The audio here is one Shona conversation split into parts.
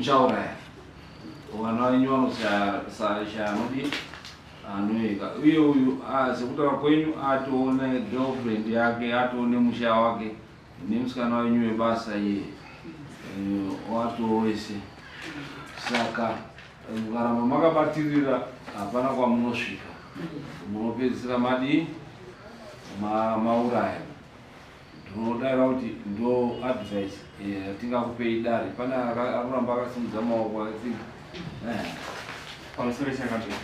muchauraya wana wenyu vanoshaanodi anoika uye uyu sekutaura kwenyu atoone girlfriend yake atoone musha wake nemusikana wenyu webasa iye watowese saka mukaramba makabatirira hapana kwamunosvika munopedzisira madi mauraya. Ndinodara kuti ndo advice yatingakupei dare pane aramba akasimudza maoko akatinga pamusoro chakambira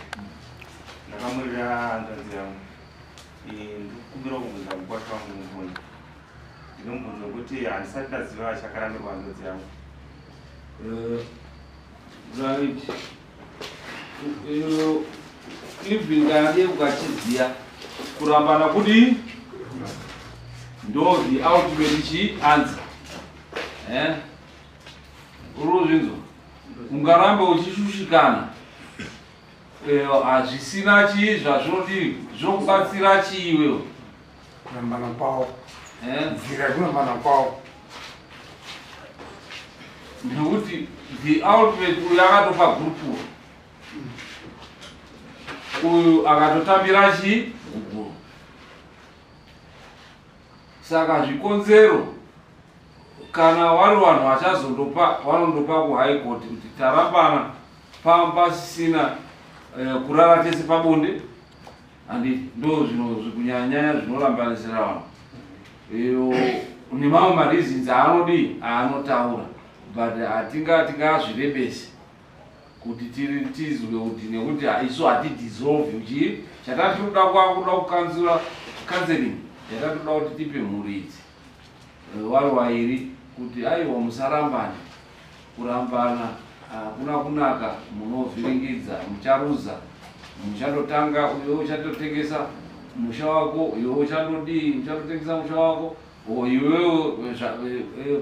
ndakamurira hanzvadzi yangu ndikumbira kubvunza mukwati wangu mubvunzo ndinomubvunza kuti handisati ndaziva chakarambirwa hanzvadzi yangu right even kana dei ukachiziya kurambana kudi ndo the ultimate chi answer uruzvinzo ungaramba uchishushikana hazvisina chii zvazvinodii zvokubatsira chii iwewo kurambana kwawo nzira yekurambana kwawo nekuti the ultimate uyu akatopa gurupu uyu akatotambira chii guru. Saka zvikonzero kana vari vanhu vanondopa kuhigh court kuti tarambana pasisina kurara tese pabonde handi ndo kunyanya zvinorambanisira vanhu nemamwe mareasons aanodii aanotaura but hatingazvirebesi kuti tizwe kuti nekuti isu hatidissolve uchii chatatinoda kukanzura counseling yatatoda kuti tipe muridzi vari vairi kuti aiwa musarambana kurambana hakuna kunaka munovhiringidza mucharuza muchatotanga uyo uchatotengesa musha wako iwe uchatodii uchatotengesa musha wako iwewo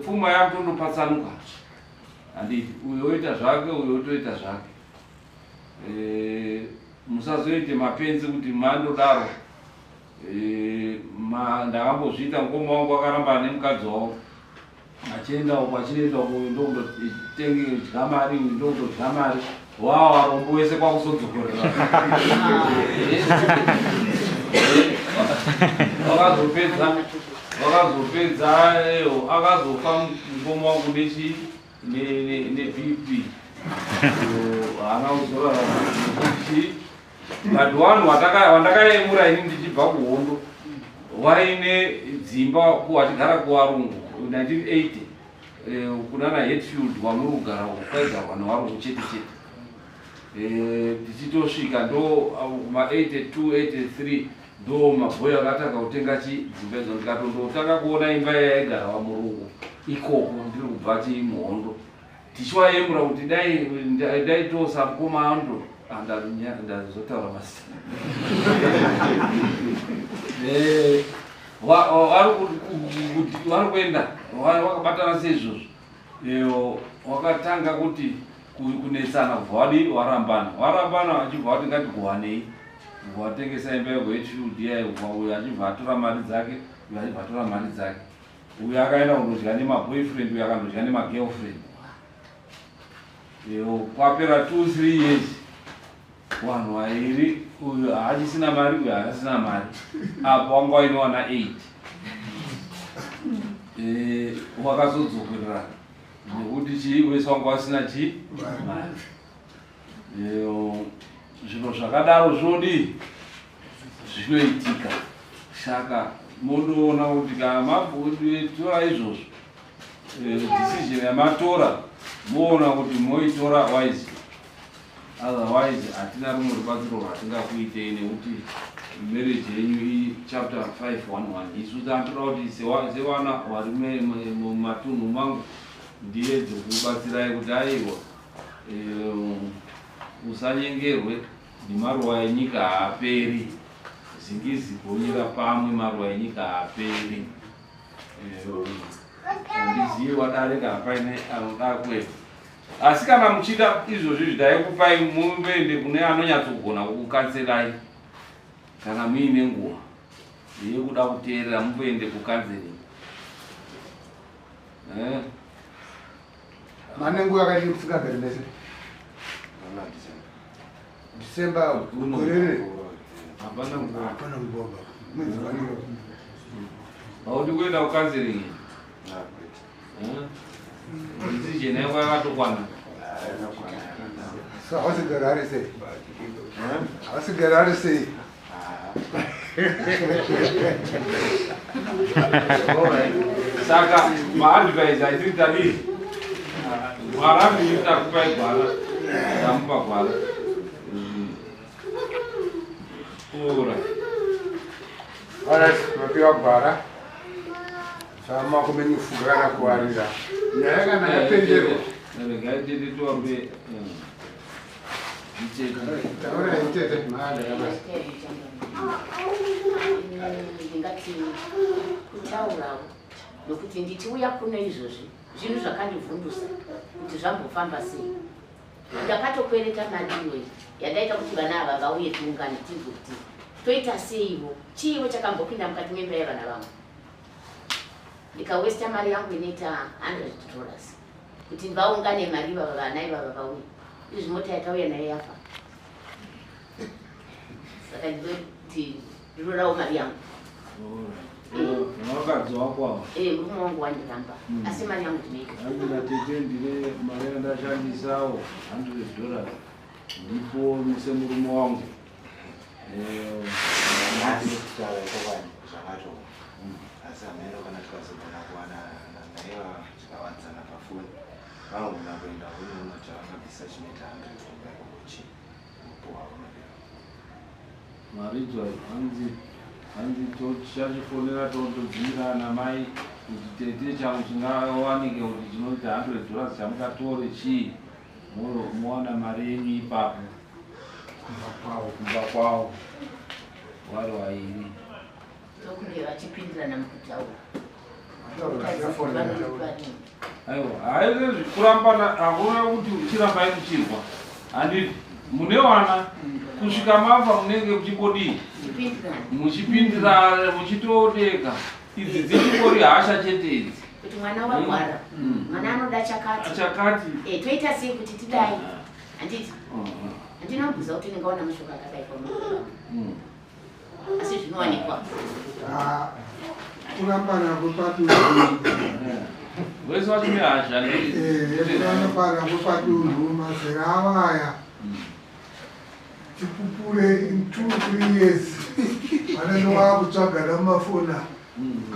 pfuma yakutondopatsanuka handiti uyo oita zvake uyo otoita zvake musazoite mapenzi kuti mandodaro ndakambozviita mukoma wangu akarambana nemukadzi wavo achienda uko achinoenda uko ndokutodya mari ndokutodya mari warombo wese kwakusodzokorera wakazopedza akazofa mukoma wangu nebp haana kuzorara but one wandakaemura ini ndichibva kuhondo waine dzimba wachigara kuvarungu 1980 kunana Hetfield wamurugara kwaigarwa nevarungu chete chete tichitosvika ndo ma82 83 ndo mabhoyo akatanga kutenga dzimba idzo ndikatondotanga kuona imba yaigara vamurungu ikoko ndiri kubva chimuhondo tichivaemura kuti dai tosa mukoma ando ndazotaura masi vari kuenda wakabatana seizvozvo wakatanga kuti kunetsana kubva wadi warambana achibva wati ngatiguwanei kubva watengesa imba yegohetfield yayo uyu achibva atora mari dzake uyu achibva atora mari dzake uyu akaenda kundodya nemaboyfriend uyu akandodya nemagirlfriend kwapera 2-3 years vanhu vairi uyu haachisina mari uyu haasina mari apa wanga wainowana 8 wakazodzokerera nekuti chii wese wanga wasina chii mari zvinhu zvakadaro zvinodii zvinoitika saka mondoona kuti kana matora izvozvo decision yamatora moona kuti moitora wise otherwise hatina rumwe rubatsiro rwatingakuitei nekuti marriage yenyu iyi chapter 511 isu tatoda kuti sevana vari mumatunhu mangu ndiedze kubatsirai kuti aiwa usanyengerwe nemaruwa enyika haaperi zingizigonyera pamwe maruwa enyika haaperi handizivi wadare kana paine anoda kwedu asi kana muchida izvozvi zvidaikupai muende kune anonyatsogona kukukanserai kana muine nguva yekuda kuteerera muende kukanseling manengo yakati musingagari mese December gorere hapana kubomba mwezi waniro audi kuenda kukanzeringi ndizije naye kwakatokwana so hausigara sei saka maadvise I think that is gwara nditakupa gwara ndamupa gwara alright mapiwa gwara sama kumenyufugana kuwarira nyaya kana yapenderwa ngaitete tiwambe taura itete maada yabasi ndingati kutaurawo nokuti ndichiuya kuno izvozvi zvinhu zvakandivhundusa kuti zvambofamba sei. Ndakatokwereta madiwe yadaita kuti vana ava vauye tiungane tivuti toita seivo chiivo chakambopinda mukati memba yevana vangu ndikawesta mari yangu inoita $100 kuti vaungane mari ivava vana ivava vauye izvi mota yatauya nayo yafa saka ndinoti ndirorawo mari yangu wakadzi wako murume wangu wandiramba asi mari yangu ndinoita andinatete ndine mari yandashandisawo $100 ndipo muse murume wangu asi ameno kana tikazogona kuwana naiva tikawadzana pafoni vanogona kuenda unoona kuti vangabvisa chinoita 100 kuchi mupo wavo maridzwa hanzi tichachifonera totodzira namai kuti tete changu chingawanike kuti chinoita $100 chamukatore chii mowana mari yenyu ipapo kubva kwavo wari wairi tokunge vachipindirana mukutaura aiwa haizvezvi kurambana hakuna kuti uchiramba ikuchirwa handiti mune wana kusvika mafa munenge muchimbodii muchipindirana muchitodeka idzi dzichingori hasha chete idzi kuti mwana warwara mwana anoda chakati toita sei kuti tidai handiti handinobvuza kuti ndingaona mushonga akadai pamunhu asi zvinowanikwa kurambana kwepatunhu wese wachine hasha kurambana kwepatunhu mazera avaya chipupure in 2-3 years vanenge vakutsvagana mumafona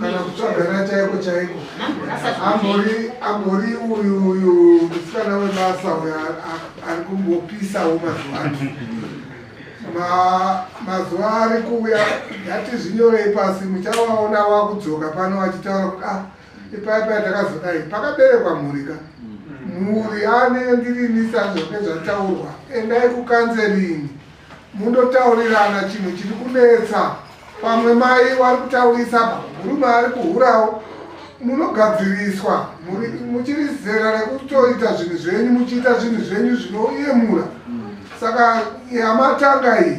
kana kutsvagana chaiko chaiko ambori uyu musikana webasa uyo ari kumbopisawo mazuva ari kuuya yatizvinyorei pasi muchavaona vakudzoka pano vachitaura kuti ipaipai takazodai pakaberekwa mhurika mhuri anendirinisa zvoke zvataurwa endai kukanzerini mundotaurirana chinhu chiri kunetsa pamwe mai vari kutaurisa murume ari kuhurawo munogadziriswa muchiri zera rekutoita zvinhu zvenyu muchiita zvinhu zvenyu zvinoyemura saka yamatanga iyi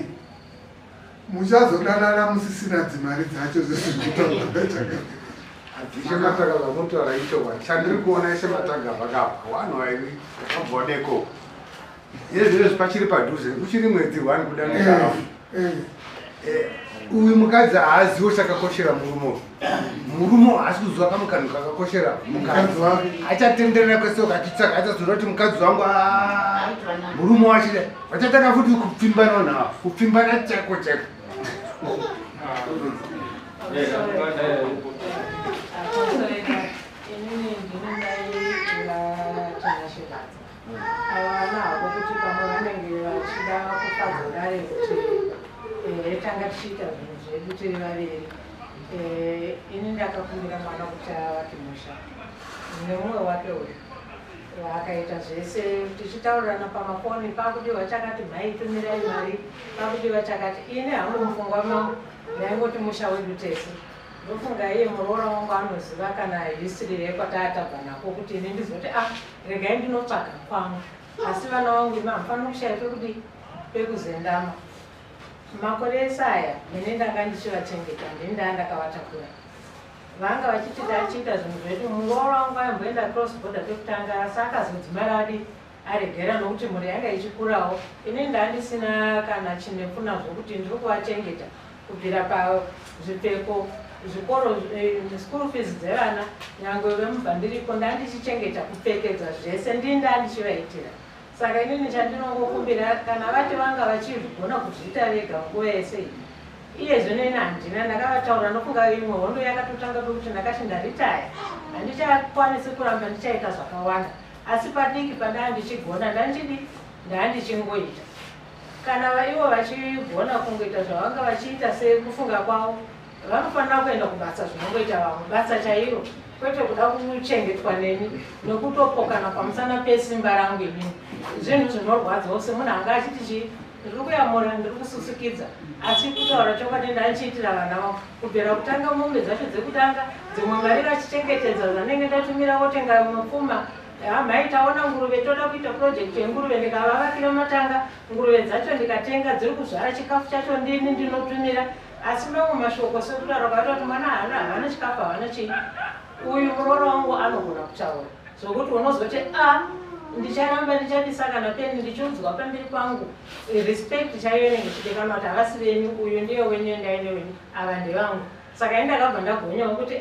muchazodanana musisina dzimari dzacho zvezvizvimatanga zvamutora ichowa chandiri kuona ishe matanga vakabva vanhu vairi vakabvodeko yezvizvi pachiri padhuze uchiri mwedzi 1 kudanira uyu mukadzi haaziwo chakakoshera murumo haasi kuziva kamukanhu kakakoshera mukadzi wake achatenderera kwese ukatitsaka achazoda kuti mukadzi wangu murume wachida vachatanga futi kupfimbana nawo kupfimbana chako chako tanga tichiita zvinhu zvedu tiri vaviri ini ndakakumbira mwana kuti avake musha nemumwe wake uyu akaita zvese tichitaurirana pamafoni pakudiwa chakati mhai tumirai mari pakudiwa chakati ini hangu mufungwa mangu ndaingoti musha wedu tese ndofunga iye muroora wangu anoziva kana history yekwatatabva nako kuti ini ndizoti regai ndinotsvaga kwangu asi vana vangu ima hamufani kushaya pekuti pekuzendama makore esaya mene ndanga ndichivachengeta ndini ndaa ndakavatakura vanga vachiti tachiita zvinhu zvedu. Muroora wangu aimboenda cross border pekutanga, asi akazodzimara aregera nokuti mhuri yanga ichikurawo. Ini ndandisina kana chinefunazvo kuti ndiri kuvachengeta kubvira pazvipfeko, zvikoro, school fees dzevana, nyangwe vemubhandiriko ndandichichengeta kupfekedza zvese ndandichivaitira. Saka inini chandinongokumbira kana vati vanga vachigona kuzviita vega nguva yese iyi. Iyezvo neni handina, ndakavataura nofunga imwe hondo yakatotanga pekuti ndakati ndaritaya handichakwanisi kuramba ndichaita zvakawanda, asi padiki padanga ndichigona ndandichingoita. Kana ivo vachigona kungoita zvavanga vachiita sekufunga kwavo, vanofanira kuenda kubasa zvinongoita vamwe, basa chairo, kwete kuda kuchengetwa neni nokutopokana pamusana pesimba rangu inini. Zvinhu zvinorwadzawo semunhu anga achiti ndiri kuyamura, ndiri kususukidza, asi kutaura chokwadi ndandichiitira vana vangu kubvira kutanga mombe dzacho dzekutanga, dzimwe mari vachichengetedza zvanenge ndatumira votenga mapfuma. Hamai taona nguruve, toda kuita project yenguruve, ndikavavakira matanga, nguruve dzacho ndikatenga dziri kuzvara chikafu chacho ndini ndinotumira. Asi mamwe mashoko sekutaura kwaita kuti mwana havana chikafu, havana chii. Uyu muroora wangu anogona kutaura zvokuti unozoti ndicharamba ndichadisa kana peni ndichiudzwa pamberi pangu respect chaiyo inenge ichidikanwa kuti havasi venyu, uyu ndiye wenyu, ndaine wenyu, ava ndevangu. Saka indakabva ndagonyawo kuti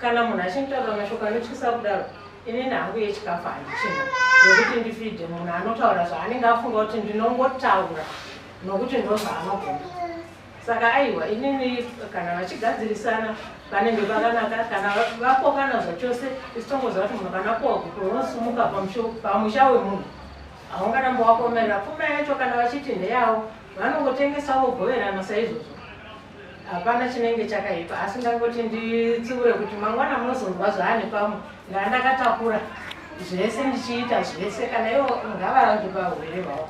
kana munhu achinditaura mashoko anotyisa kudaro, inini hangu yechikafu handichina yokuti ndifidhe munhu anotaura zvaanenge afunga kuti ndinongotaura nokuti ndozvaanogona. Saka aiwa, inini kana vachigadzirisana panenge pakanaka, kana vapokana zvachose, isitongoziva kuti munhu kana apuwa kuti unosumuka pamusha wemunhu haungarambo wakomerera. Pfuma yacho kana vachiti ndeyavo, vanongotengesawo goverana saizvozvo, hapana chinenge chakaipa. Asi ndangoti nditsiure kuti mangwana munozonzwa zvaane pamwe ndandakatakura zvese ndichiita zvese, kana ivo ngavarange paurwere hwavo.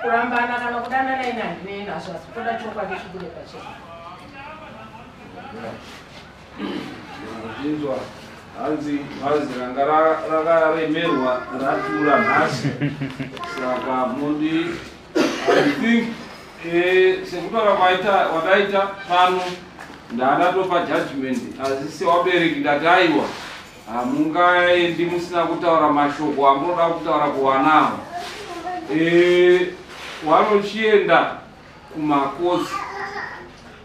Kurambana kana kudanana ina handinei nazvo, asi toda chokwadi chibude pachena. Zvinzwa hanzi bhazi ranga rakaremerwa ratura nhasi. Saka mundi I think sekutaura wadaita pano ndandatopa judgment asi sewabereki ndati aiwa hamungaendi musina kutaura mashoko amunoda kutaura kuwanavo. Wanochienda kumakosi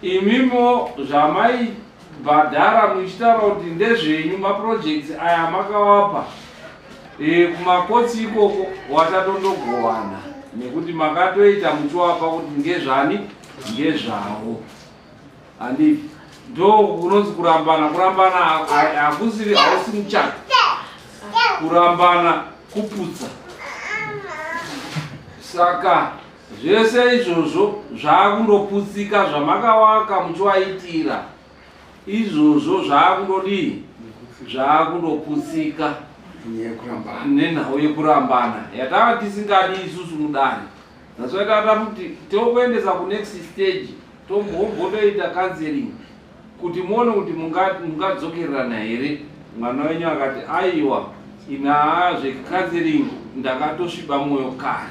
imimo zvamaibhadhara muchitaura kuti ndezvenyu maprojects aya makawapa kumakotsi ikoko watatondogowana nekuti makatoita muchiwapa kuti ngezvani ngezvavo. Handi ndo kunonzi kurambana hausi muchato, kurambana kuputsa. Saka zvese izvozvo zvakundoputsika zvamakawaka muchiwaitira, izvozvo zvakundodii, zvakundoputsika nenhau yekurambana yatava tisingadi isusu mudare. Nasoitata kuti tokuendesa kunext stage, tombombotoita counseling kuti muone kuti mungadzokererana here. Mwana wenyu akati aiwa ina zvecounseling ndakatosviba mwoyo kare,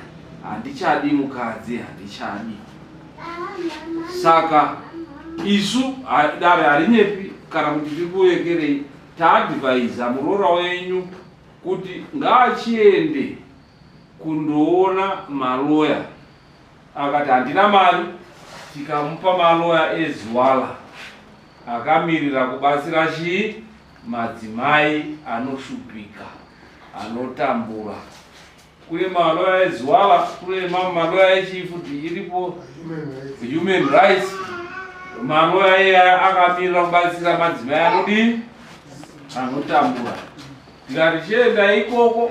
handichadi mukadzi, handichadi. Saka isu dare harinyepi kana kuti tikuyekerei, taadvhaisa muroora wenyu kuti ngaachiende kundoona maloya. Akati handina mari, tikamupa maloya eZwala akamirira kubatsira chii madzimai anoshupika, anotambura. Kune maloya eZwala, kune mamwe maloya echifuti iripo human rights. Maloya eya akamirira kubatsira madzimai anodii, anotambura. Tikati chienda ikoko,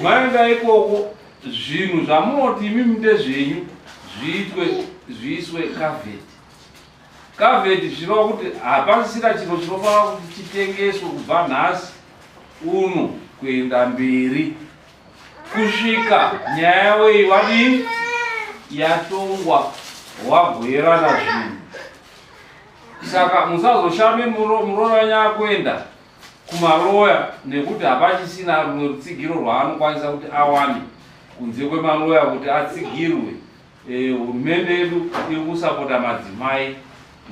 maenda ikoko, zvinhu zvamunoti imimi ndezvenyu zviiswe kavheti. Kavheti zvinova kuti hapasisira chinhu chinofanira kuti chitengeswe kubva nhasi uno kuenda mberi kusvika nyaya yawei wadii yatongwa wagwerana zvinhu. Saka musazoshame muroora wenyu akuenda kumaloya nekuti hapachisina rumwe rutsigiro rwaanokwanisa kuti awane kunze kwemaloya kuti atsigirwe. Hurumende yedu iri kusapota madzimai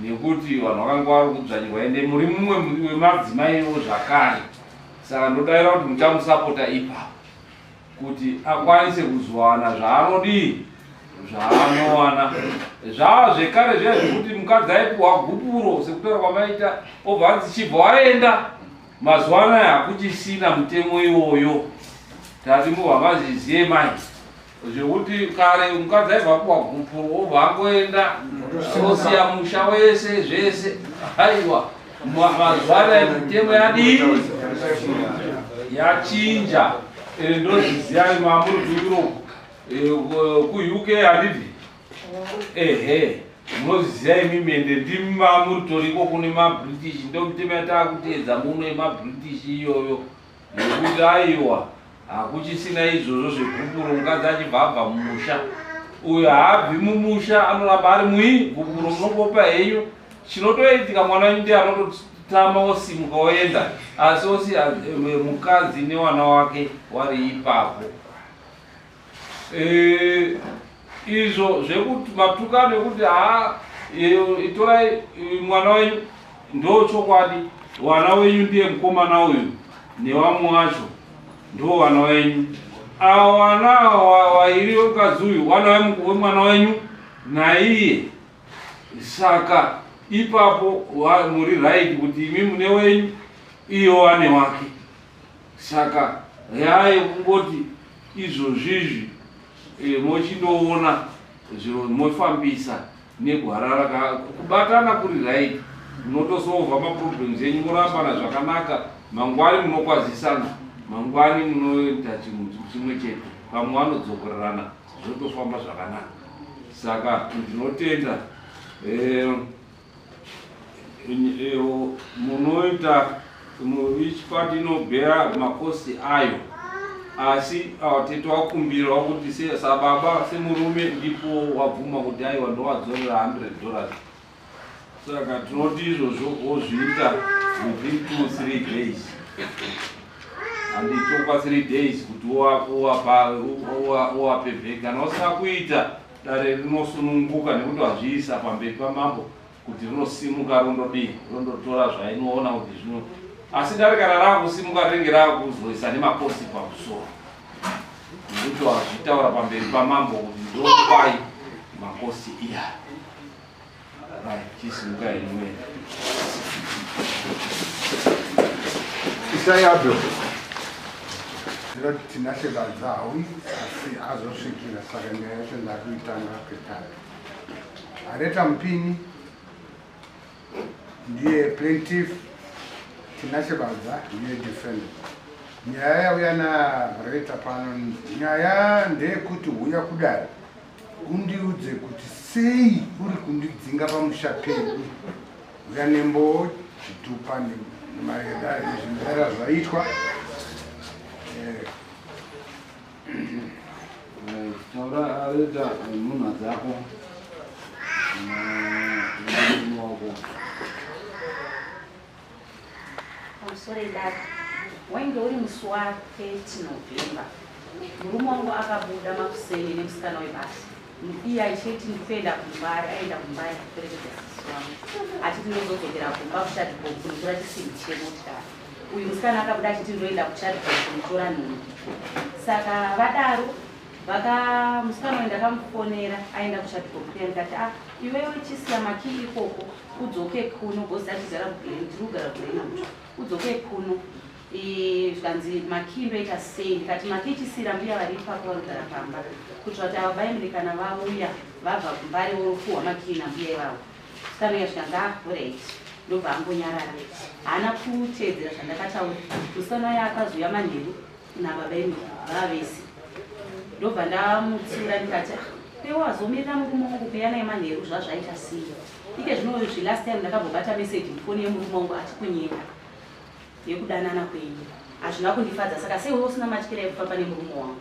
nekuti vanhu vakanga vari kudzvanyirwa ende muri mumwe wemadzimaiwo zvakare. Saka ndodaira kuti muchamusapota ipapo kuti akwanise kuzowana zvaanodii zvaanowana. Zvava zvekare zviya zvekuti mukadzi aipiwa gupuro sekutaura kwamaita obva dzichibva waenda. Mazuva anaya hakuchisina mutemo iwoyo. Tati mubva mazviziye mai zvekuti kare mukadzi aibva apiwa gupuro obva angoenda osiya musha wese zvese. Aiwa mazuva anaya mitemo yadii yachinja. Ndozviziya mamuri kuEurope kuUK handibvi munozviziya imi mende ndimi mamuritoriko kune maBritish. Ndo mitemo yatakuteedza muno yemaBritish iyoyo nekuti aiwa hakuchisina izvozvo zvegupuro. Mukadzi achibva abva mumusha uyo haabvi mumusha anoramba ari gupuro munokopa henyu. Chinotoitika mwana wenyu ndiye anototama osimuka oenda, asi osiya mukadzi newana wake wari ipapo. Izvo zvekuti matukano ekuti torai mwana wenyu ndo chokwadi. Wana wenyu ndiye mukomana uyu nevamwe wacho ndo wana wenyu. Wana wairi wemukadzi uyu wana wemwana wenyu naiye. Saka ipapo muri right kuti imi mune wenyu iyo wane wake. Saka yaye kungoti izvozvizvi mochindoona zviro mofambisa negwara kubatana kuri right. Munotosolva maproblems enyu morambana zvakanaka. Mangwani munokwazisana, mangwani munoita chinhu chimwe chete, pamwe vanodzokorerana zvotofamba zvakanaka. Saka ndinotenda munoita each party inobhera makosi ayo, asi tete wakumbirwa kuti sababa semurume ndipo wabvuma kuti aiwa ndowadzorera $100. Saka tinoti izvozvo wozviita within 2-3 days. Handitokwa 3 days kuti owapevheka. Kana usina kuita dare rinosununguka nekuti wazviisa pamberi pamambo kuti rinosimuka rondotora zvainoona kuti zvino. Asi dare kana rakusimuka rinenge rakuzoisa nemakosi pamusoro nekuti wazvitaura pamberi pamambo kuti ndokwai makosi iya. Chisimuka imwe isayabyo zvinoti tinashevadzawi asi azosvikira. Saka nyaya yacho ndakuitanga kekare. Areta Mupini ndiye plaintiff, tinashevadza ndiye defendant. Nyaya yauya nareta pano, nyaya ndeyekuti huya kudai undiudze kuti sei uri kundidzinga pamusha penyu. Uya nembotitupa nezvinhu zvaitwa. Taura areta munha dzako wako. Pamusoro edata wainge uri musi wa30 November, murume wangu akabuda makuseni nemusikana webasa. Iye aichiti ndikuenda kumbari, aenda kumbari kuperekedza sisi wangu achiti ndozodzokera kumba kuchadhibhomu kunotora chisimbi chemotikari. Uyu musikana akabuda achiti ndoenda kuchadhibhomu kunotora nhumbi. Saka vadaro musikana waenda akamufonera aenda kuchadhibhomu kuya ndikati iwewe chisiya makii ikoko udzoke kuno gozi achizara ndirikugara kurena mutsva udzoke kuno. Zvikanzi makii ndoita sei? Ndikati makii chisira mbuya vari ipapo vanogara pamba kuitira kuti ava vaimurikana vauya vabva kumbari vofuhwa makii nambuya ivavo. Sikanoya zvikanga right ndobva angonyarara. Haana kuteedzera zvandakataura. Musikana waya akazouya manheru nababa enu vavese. Ndobva ndamutsiura ndikati iwe wazomirira murume wangu kuuya naye manheru zvazvaita sei? Ike zvino last time ndakambobata message mufoni yemurume wangu ati kunyenda yekudanana kwenyu hazvina kundifadza. Saka sei usina matyira ekufamba nemurume wangu?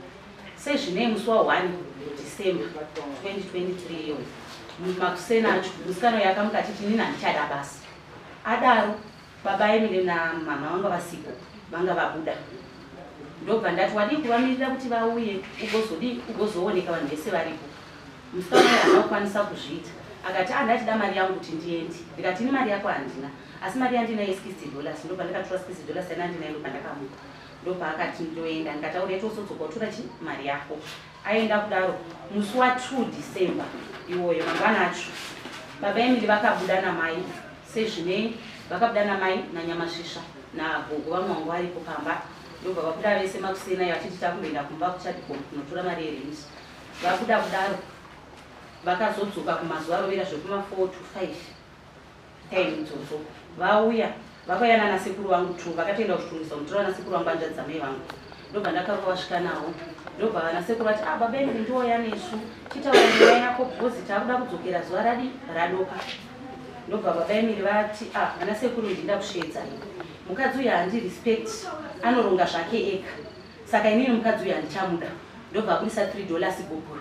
Sezvinei musi wa1 December 2023 iyo makuseni acho musikana uyu akamuka achiti nini handichada basa. Adaro baba emile namama vanga vasiko vanga vabuda. Ndobva ndati wadi kuvamirira kuti vauye ugozooneka vanhu vese varipo. Musikana uyu haana kukwanisa kuzviita. akati andachida mari yangu kuti ndiende. Ndikati ini mari yako handina, asi mari yandina $60 ndo pandakatora $60 ena ndinayo pandakamuka. Ndo paakati ndoenda ndikataura tosodzoka utora mari yako. Aenda kudaro musi wa2 December iwoyo mangwana acho baba Emily vakabuda namai sezvinei vakabuda namai nanyamasvisva nagogo vamwe vangu varipo pamba ndobva vabuda vese makusena vachiti takumboenda kumba kuchadicom kunotora mari yerenti. Vabuda kudaro vakazodzoka kumazuva rovera zvekuma4 to 5 time idzodzo vauya vakauya nasekuru vangu 2 vakatoenda kutungisa mutora nasekuru vangu anjadza mai vangu. Ndobva ndakaruka vasvika navo ndobva vanasekuru vati baba Emily ndouya nesu chitaura nyaya yako bhozi takuda kudzokera zuva radoka. Ndobva baba Emily vati vanasekuru ndinda kusvedzai mukadzi uyu handirespect anoronga zvake ega saka inini mukadzi uyu handichamuda. Ndobva abudisa $3 gubhuro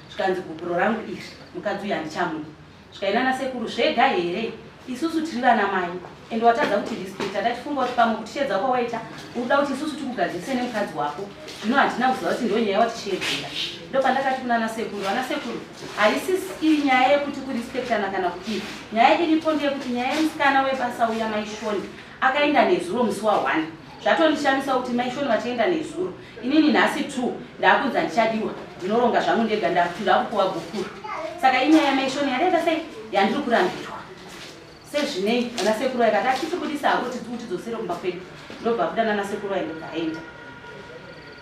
zvikanzi gubhuro rangu iri mukadzi uyu handichamuda. Zvikaina nasekuru zvega here isusu tiri vana mai ende watadza kuti respect ndatifunga kuti pamwe kutichedza kwawaita uda kuti isusu tikugadzise nemukadzi wako zvino handina kuziva kuti ndonyaya watishedzera. Ndopandakati kuna nasekuru vanasekuru haisi nyaya yekuti kurespektana kana kuti nyaya iripo ndeyekuti nyaya yemusikana webasa uya maishoni akaenda nezuro musi wa1 zvatondishamisa kuti maishoni vachienda nezuro inini nhasi 2 ndakunza ndichadiwa ndinoronga zvangu ndega ndakupuwa gukuru saka inyaya yamaishoni yarenda sei yandiri kurambirwa sezvinei vanasekuru akati achitibudisa hako tidzosere kumba kwedu. Ndobva buda nanasekuru aende kaenda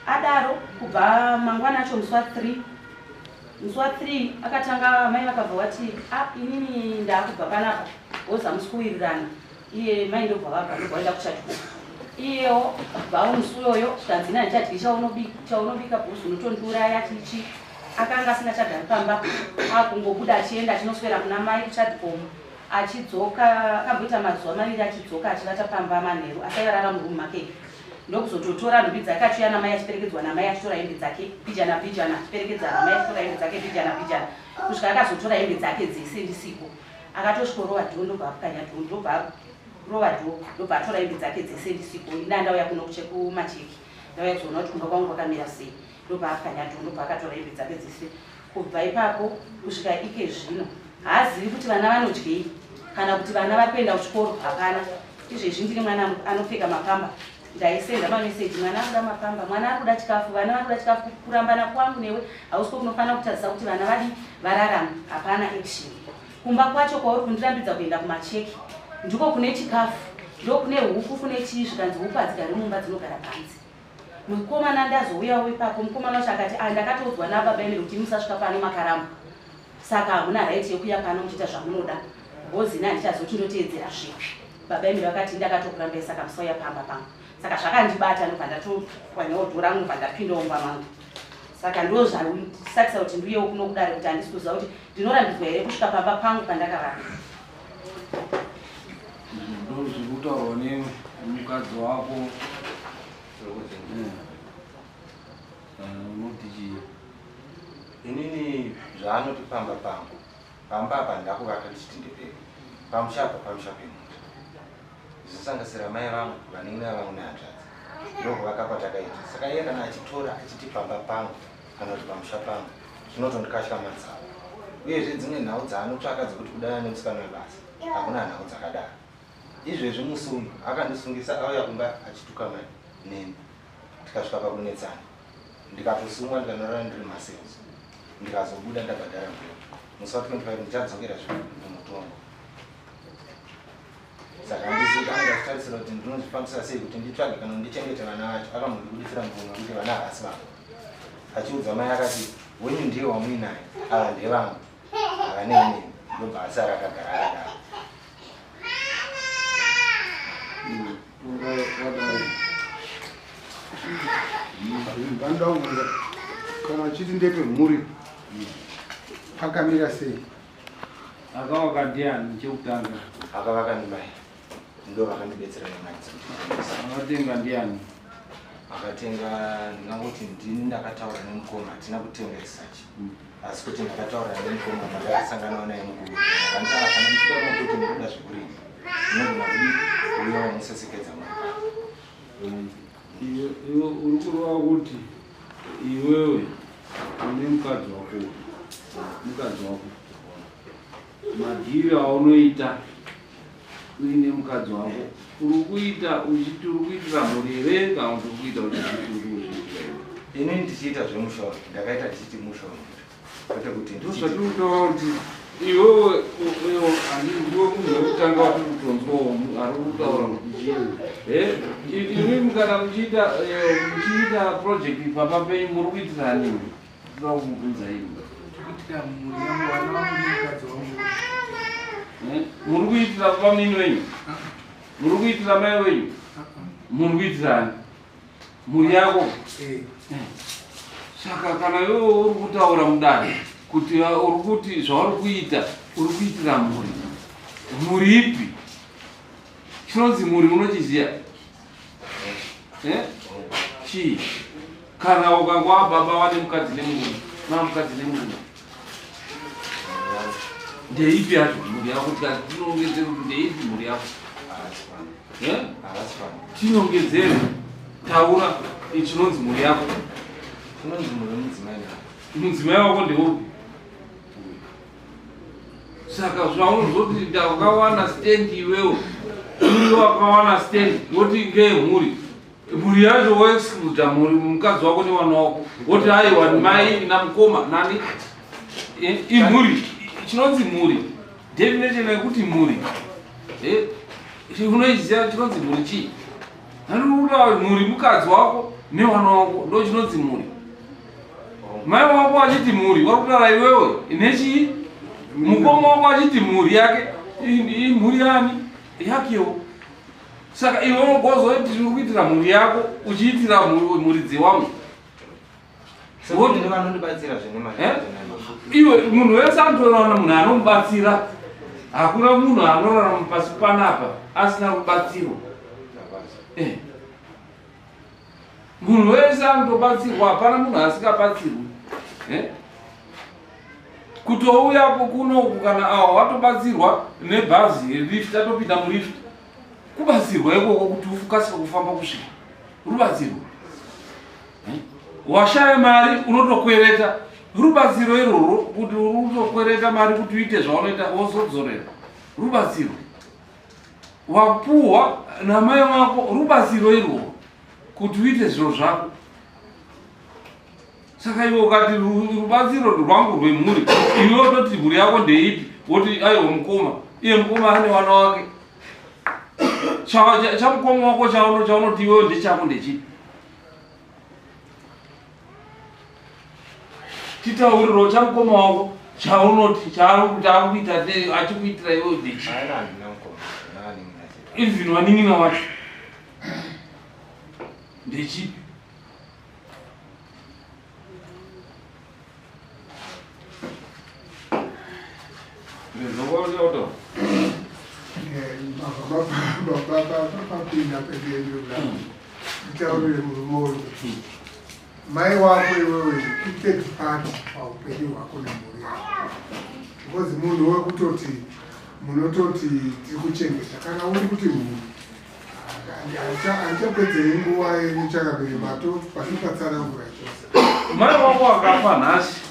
adaro kubva mangwana acho musi wa3 akatanga mai vakabva vati inini ndakubva panapa goza musi kuwirirana iye mai ndobva vabva ndobvaenda kuchadiko iyewo bvawo musi uyoyo zvikanzina ndichadyi chaunobika bhuzi unotondiuraya tichi akanga asingachagari pamba akungobuda achienda achinoswera kuna mai kuchadikomo achidzoka akamboita mazuva maviri achidzoka achivata pamba manheru asaivarara murumu make ndokuzototora nhumbi dzake achiuya namai achiperekedzwa namai achitora hembe dzake pijana achiperekedza namai achitora hembe dzake pijana kusvika akazotora hembe dzake dzese ndisipo akatosvika rova dhoo ndobva apukanya dhoo ndobva rova dhoo ndobva atora hembe dzake dzese ndisipo ina ndauya kuno kuchekumacheki ndauya kuzoona kuti kumba kwangu kwakamira sei ndobva apukanya dhoo ndobva akatora hembe dzake dzese kubva ipapo kusvika ike zvino haazivi kuti vana vanodyei kana kuti vana vari kuenda kuchikoro hapana. Izvezvi ndiri mwana anopfeka mapamba ndaisenda mameseji mwana akuda mapamba mwana ari kuda chikafu vana vari kuda chikafu kurambana kwangu newe hausiko kunofanira kutarisa kuti vana vadi vararama hapana action. Kumba kwacho kwauri kundirambidza kuenda kumacheki ndiko kune chikafu ndo kune huku kune chii zvikanzi huku hadzigari mumba dzinogara panze. Mukomana ndazouyawo ipapo mukomana wacho akati ndakatoudzwa nababa Emily kuti musasvika pano makaramba saka hamuna right yekuya pano muchiita zvamunoda bhozi ina ndichazoti ndoteedzera zvipi. Baba Emily vakati ndakatokurambai saka musauya pamba pangu saka zvakandibata ndobva ndatokwanyawo dhoo rangu ndobva ndapindawo mumba mangu saka ndo zvandisakisa kuti ndiuyewo kuno kudare kuti handisi kuziva kuti ndinorambidzwa here kusvika pamba pangu pandakavara. Ndo zviri kutaurwa nemukadzi wako unoti inini zvaanoti pamba pangu pamba apa ndakuvaka ndichiti ndepei pamushapa pemunda zvisangasira mai vangu vanenge navamwe nehanzvadzi ndokuvaka kwatakaita saka iye kana achitora achiti pamba pangu kana kuti pamusha pangu zvinotondikatya madzavo uyezve dzimwe nhau dzaanotsvaka dzekuti kudana nemusikana webasa hakuna nhau dzakadaro. Izvezvi musi uyu akandisungisa auya kumba achituka neni tikasvika pakunetsana ndikatosungwa ndikanorara ndiri masales ndikazobuda ndabhadhara mbeu musi wa25 ndichadzokera zvino mumutongo saka ndizikanga ndachitarisira kuti ndinozvifambisa sei kuti nditsvage kana ndichengete vana vacho akambondibudisira mvumo kuti vana havasi vangu achiudza mai akati wenyu ndiye wamuinaye ava ndevangu ava neni ndobva asara akagara akadaro. Vandaunga kana uchiti ndepe mhuri pakamira sei? akavaka ndiani chekutanga? Akavaka ndimai ndo vakandibetsera nemari akatenga ndiani? Akatenga ndingangoti ndini ndakataura nemukoma hatina kutenga isachi asi kuti ndakataura nemukoma mandakasanganawo naye mukuru akanditaura kana muchikora kuti ndinoda zvekurini ndinogona kudi uyawo musesekedza mwana. Iwe uri kureva kuti iwewe une mukadzi wako madhiri aunoita uine mukadzi wako uri kuita uchiti uri kuitira mhuri here kana kuti uri kuita uchiti uri kuzviitira here? Ini ndichiita zvemushoro, ndakaita ndichiti mushoro kwete kuti ndozvatiri kutaura kuti iwewe ndiwe munhu wekutanga watiri kutonzwawo ari kutaura kuti imi kana muchiita project pamba penyu muri kuitira nini? Toda kumubvunza imi muri kuitira pamini wenyu, muri kuitira mai wenyu, muri kuitirani mhuri yako. Saka kana iwewe uri kutaura mudare kuti uri kuti zvauri kuita uri kuitira mhuri ipi? Chinonzi mhuri munochiziya chii? Kana ukanga wababa wane mukadzi nemunhu mamukadzi nemunhu ndeipi yacho mhuri yako? Tinongedzere kuti ndeipi mhuri yako? Tinongedzere, taura chinonzi mhuri yako. Chinonzi mhuri mudzimai. Mudzimai wako ndeupi? Saka zvaunozoti ndakawana stand iwewe iwe wakawana stand woti ngeyemhuri, mhuri yacho woexcluda mhuri mukadzi wako nevana wako woti aiwa mai namukoma nani imhuri. Chinonzi mhuri definition yekuti mhuri unoiziva chinonzi mhuri chii? Handikuti mhuri mukadzi wako nevana wako ndo chinonzi mhuri. Mai wako achiti mhuri vari kutaura iwewe nechii? Mukoma wako achiti mhuri yake imhuri yani yakewo. Saka iwe unogozoti uri kuitira mhuri yako uchiitira mhuri dzewamwe. Iwe munhu wese anotoona munhu anomubatsira. Hakuna munhu anorarama pasi panapa asina rubatsiro. Munhu wese anotobatsirwa, hapana munhu asingabatsirwi. Kutouyapo kunoku kana awo watobatsirwa nebhazi lift atopinda mulift, kubatsirwa ikoko kuti ukasike kufamba kusvika, rubatsirwa. Washaya mari unotokwereta, rubatsiro iroro kuti unotokwereta mari kuti uite zvaunoita wozodzorera, rubatsiro. Wapuhwa namai wako, rubatsiro iroro kuti uite zviro zvako. Saka iwe ukati rubatsiro rwangu rwemhuri, iwe wototi mhuri yako ndeipi? Woti aiwa mukoma, iye mukoma ane wana wake. Chamukoma wako chaunoti iwewe ndechako ndechipi? Titauriro chamukoma wako chaunoti chaarikuita achikuitira iwewe ndechipi? Even wanin'ina wacho ndechipi? Mai wako iwewe take part paupenyu hwako nemhuri yako. Because munhu wekutoti munototi tiri kuchengeta kana uri kuti munhu handichapedzeri nguva yenyu chakaberemato pasipatsanangura chose. Mai wako akafa nhasi,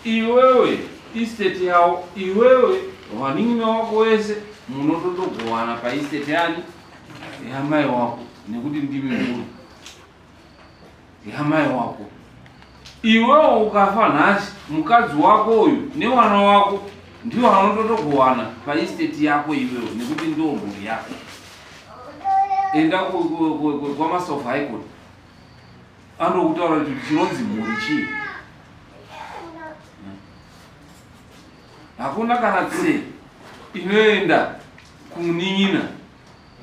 iwewe estate yawo, iwewe wanin'ina wako wese munototogowana paestate yani yamai wako, nekuti ndimi mhuri yamai wako. Iwewe ukafa nhasi, mukadzi wako uyu nevana wako ndiwo vanototogowana paestate yako iwewe, nekuti ndiwo mhuri yako. Enda kwamaster of high court andokutaura kuti chinonzi mhuri chii. Hakuna kana tse inoenda kunin'ina,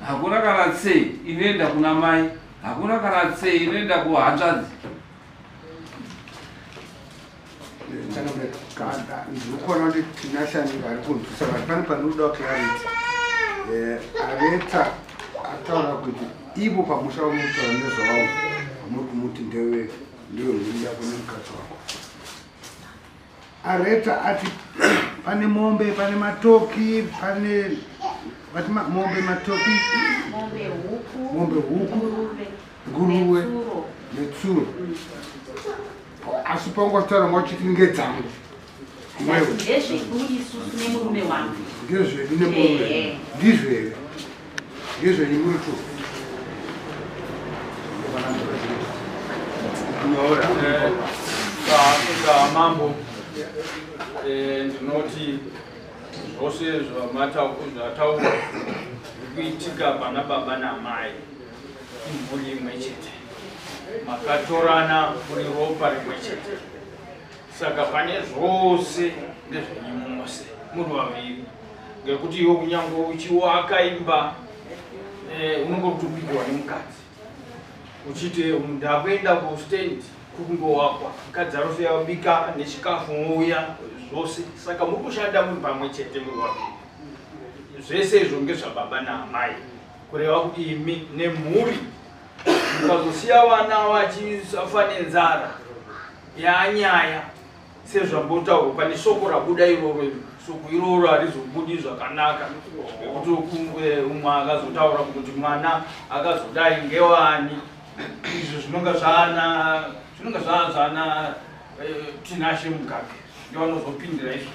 hakuna kana tse inoenda kuna mai, hakuna kana tse inoenda kuhanzvadzi. Ndikuona kuti tinashaninga ari kunzwisa vanhu pane panoda clarity. Areta ataura kuti ivo pamusha vamutaura nezvavo vamuri kumuti ndiwe mhuri yako nemukadzi wako. Areta ati pane mombe, pane matoki, pane mombe, matoki, mombe, huku, nguruwe netsuro. Asi pangu wataura mwachiti ngedzangu ndezvedu isusu nemurume wangu. Ngezvedu nemurume. Ndizvere. Ngezvenyu muri tu. Mambo ndinoti zvose zvataura kuitika pana baba namai imvuri imwe chete, makatorana muri ropa rimwe chete, saka pane zvose ndezvenyu mose muri vaviri, ngekuti iwe kunyange uchiwaka imba unongotupigwa nemukadzi uchiti ndakuenda kustendi kukungowakwa mukadzi arofeya kubika nechikafu mouya zvose, saka muri kushanda muri pamwe chete muri vaviri. Zvese izvo ngezvababa naamai, kureva kuti imi nemhuri mukazosiya vana vachisafa nenzara yanyaya sezvambotaurwa. Pane shoko rabuda iroro, shoko iroro harizobudi zvakanaka, nekuti umwe akazotaura kuti mwana akazodai ngewani. Izvo zvinonga zvazana tinashe mugage ndevanozopindira izvo.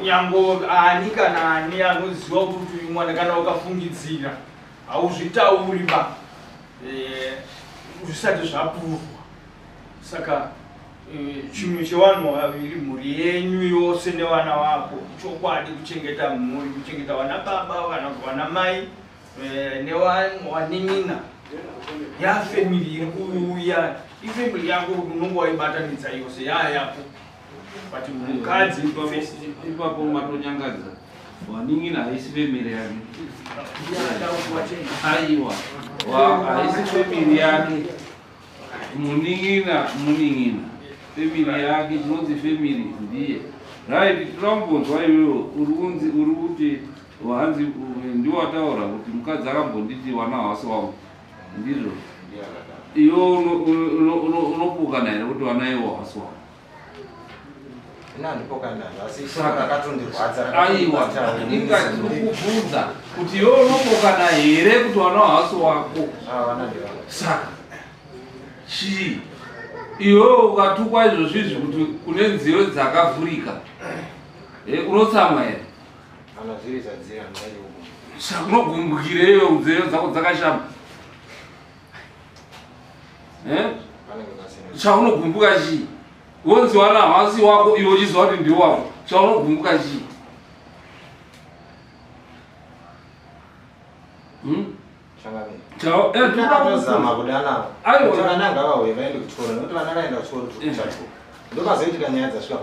Nyango ani kana ani anoziva kuti uyu mwana kana ukafungidzira hauzvitauri ba zvisati zvapurwa. Saka chimwe chevanhu vaviri, mhuri yenyu yose nevana vako, chokwadi kuchengeta mhuri, kuchengeta vana baba kana vana mai newanin'ina yafemili iri kuuya. Ifemili yako unonge waibatanidza yose yayapo, but mukadzi ipapo matonyangadza wanin'ina haisi femili yake. Aiwa, haisi femili yake. Munin'ina femili yake, chinonzi femili ndiye. Right, tinambonzwa iwewe uri kuti wanzi ndiwataura kuti mukadzi akambonditi wana hawasi wangu, ndizvo? Iwo unopukana here kuti wana iwo hawasi wangu? Aiwa, ndingakubvunza kuti iwo unopukana here kuti wana hawasi wako? Saka chii iwe ukatukwa izvozvizvi kuti kune nziyo dzakavhurika unotsamwa here? Saka unogumbukireyo nziyo dzako dzakashama? Chaunogumbuka chii? Wonzi wana hawasi wako iwe uchiziva kuti ndiwo wako, chaunogumbuka chii? Tozama kudana kuti vana ngavauye vaende kuchikoro, nokuti vana vaenda kuchikoro tukuchacho ndomazoitika nyaya dzasvika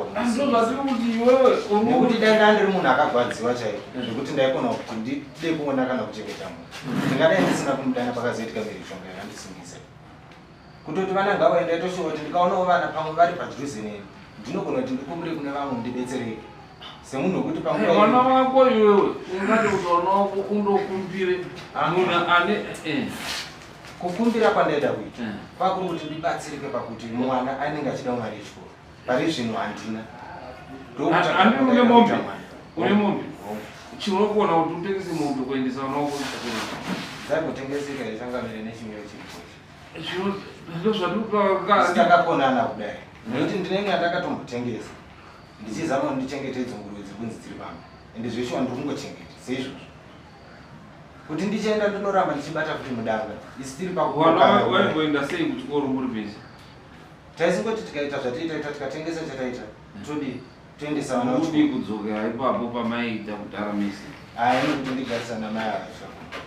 nekuti dai ndandiri munhu akagwadziwa chaiko zvekuti ndaikona kuti ndide kuona kana kuchengeta munhu, ndingadai ndisina kumudana pakazoitika mhirizhonga yakandisingisa. Kutoti vana ngavaenda itoshuva kuti ndikaonawo vana pamwe vari padhuze neni, ndinogona kuti ndikumbire kune vamwe ndidetsereke semunhu wekuti mwana wako iwewe ungati kuti mwana wako undokumbire munhu ane kukumbira kwandaida kuita kwakuri kuti ndibatsirike pakuti mwana anenge achida mari yechikoro. Pari zvino handina. Ani une mombe? Une mombe? Chinokona kuti utengese mombe kuendesa mwana wako kuchikoro? Dzaigotengeseka isangamire nechimiro chiripo. Zvino zvandikaka sitakakonana kudai. Nekuti ndinenge ndakatombotengesa ndichizama ndichengetedze nguruve kunzi dziri pamwe, ende zveshe wandikungochengeta seizvozvo kuti ndichienda ndinoramba ndichibata kuti mudanga isi tiri pakwana waimboenda sei kuchikoro muri pese? Taisingoti tikaita zvatiita tikatengesa chataita todi toendesa vana udi kudzokera ipapo pamaiita kudhara mese. Nekuti ndigarisana namai akachakona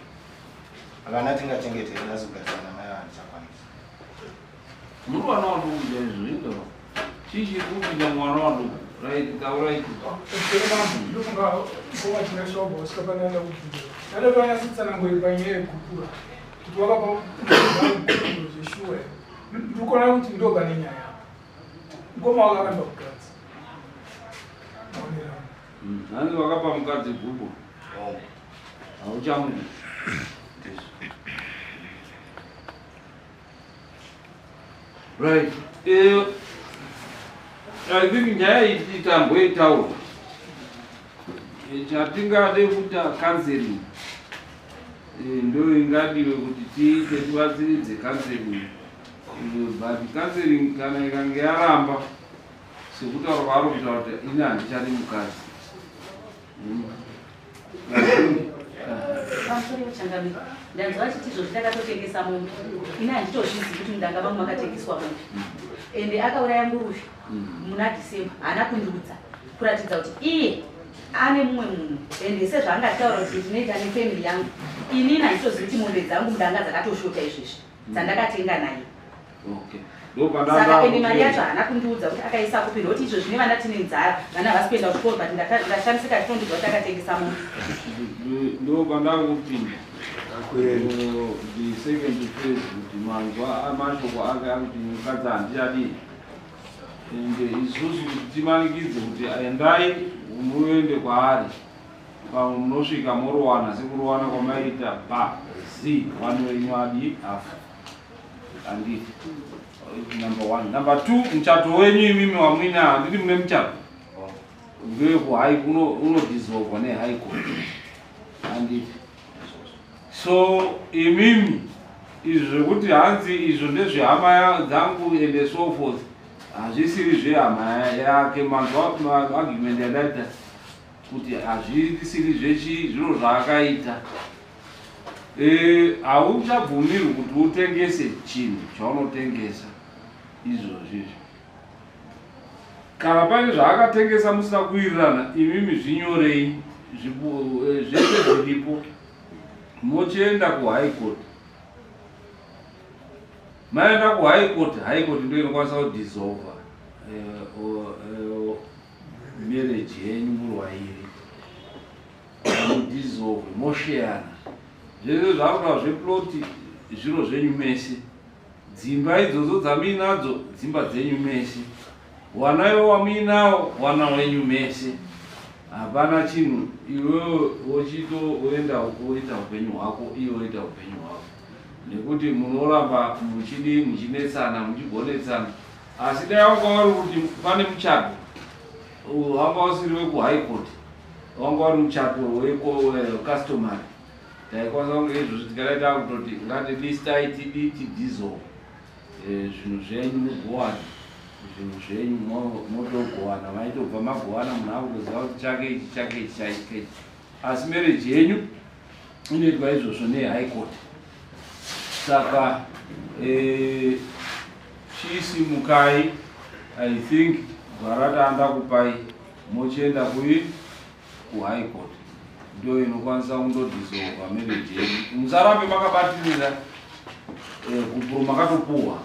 vana tingachengeteri asi kugarisana namai vandichakwanisa. Muri vana vaduku chaizvo chichi kupinda mwana waduku right kauraiti ndofunga kuva chinashobha usikapanana kudzira nadovana sitsanangoi panyaya yekukura kuti wakapa zveshuwa ndikona kuti ndobva nenyaya ngoma wakavamba kukadzi hanzi wakapa mukadzi gubo hauchamudi. Right. I think nyaya itamboitaurwa chatingade kuita counseling ndo ingadiwe kuti tiite tivatsiridze counseling, but counseling kana ikange yaramba sekutaura kwaro kutaura kuti ini handichari mukadzi. pamusoro yochangamira ndanzwa chiti izvozvi takatotengesa mombe ini handitozvizi kuti mudanga vangu makatengeswa mombe ende akauraya muruvi muna December haana kundiudza kuratidza kuti iye ane mumwe munhu ende sezvaangataura kuti ndinoita nefamily yangu inini handitozivi kuti mombe dzangu mudanga dzakatoshota izvezvi dzandakatenga naye. Saka ende mari yacho haana kundiudza kuti akaisa kupi ndokuti izvozvi nevana tine nzara vana havasi kuenda kuchikoro but ndashamisika titondidzwa kuti takatengesa mombe. Ndopandakupinda the second phase kuti manzwa amashoko ake akuti mukadzi handichadii ende isusu kuti timanikidze kuti endai muende kwaari pamwe munosvika morowana sekurowana kwamaita z vano wenyu adi afa handiti number 1. Number 2, muchato wenyu imimi wamwina handiti mune muchato ngekuhai unodhisolva nehigh court handiti. So imimi izvo zvekuti hanzi izvo ndezvehama dzangu ende so forth hazvisiri zvehama yake. Manzwa argument yandaita kuti hazvisiri zviro zvaakaita. Hauchabvumirwi kuti utengese chinhu chaunotengesa izvozvizvi. Kana pane zvaakatengesa musina kuwirirana, imimi zvinyorei zvese zviripo mochienda kuhigh court. Maenda kuhigh court, high court ndio inokwanisa kudissolva marriage yenyu muri wairi, mudissolve mosheyana. Zvese zvakuda zveploti zviro zvenyu mese. Dzimba idzodzo dzamuinadzo dzimba dzenyu mese. Wanaiwo wamuinawo wana wenyu mese. Hapana chinhu iwewe wochitoenda woita upenyu hwako iwe woita upenyu hwako. Nekuti munoramba muchinetsana muchigonetsana. Asi dai wanga wari kuti pane muchato wanga usiri wekuhigh court, wanga wari muchato wecustomary, taikwanisa kunge izvozvo tikadaita kutoti ngatilista tiditi dissolve zvinhu zvenyu mugowana, zvinhu zvenyu motogowana, maitobva magowana munhu akutoziva kuti chake ichi chaike ichi. Asi marriage yenyu inoitwa izvozvo nehigh court. Saka chisimukai, I think gwarata andakupai mochienda kuhigh court ndio inokwanisa kundodissolva marriage yenyu. Musarambe makabatirira kupuro makatopuwa.